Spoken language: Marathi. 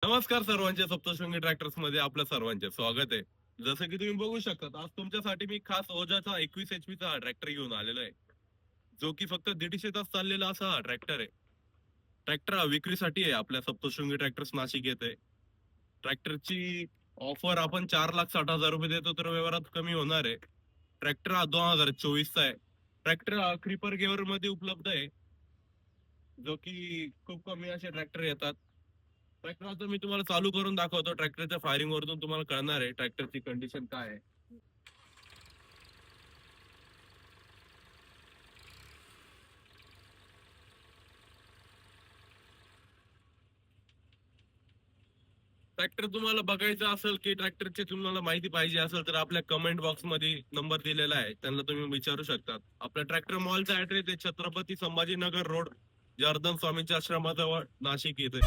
नमस्कार सर्वांच्या सप्तशृंगी ट्रॅक्टर्स मध्ये आपल्या सर्वांचे स्वागत आहे. जसं की तुम्ही बघू शकता, आज तुमच्यासाठी मी खास ओजाचा 21 HP चा ट्रॅक्टर घेऊन आलेलो आहे, जो की फक्त 150 तास चाललेला असा हा ट्रॅक्टर आहे. ट्रॅक्टर हा विक्रीसाठी आहे, आपल्या सप्तशृंगी ट्रॅक्टर्स नाशिक येथे. ट्रॅक्टरची ऑफर आपण 4,60,000 रुपये देतो, तर व्यवहारात कमी होणार आहे. ट्रॅक्टर हा 2024 चा आहे. ट्रॅक्टर हा क्रीपर गेअर मध्ये उपलब्ध आहे, जो की खूप कमी असे ट्रॅक्टर येतात. ट्रॅक्टर आता मी तुम्हाला चालू करून दाखवतो. ट्रॅक्टरच्या फायरिंग वरून तुम्हाला कळणार आहे ट्रॅक्टरची कंडिशन काय आहे. ट्रॅक्टर तुम्हाला बघायचं असेल की ट्रॅक्टरची तुम्हाला माहिती पाहिजे असेल तर आपल्या कमेंट बॉक्स मध्ये नंबर दिलेला आहे, त्यांना तुम्ही विचारू शकता. आपल्या ट्रॅक्टर मॉलचा ऍड्रेस आहे छत्रपती संभाजीनगर रोड, जर्दन स्वामींच्या आश्रमाजवळ, नाशिक येथे.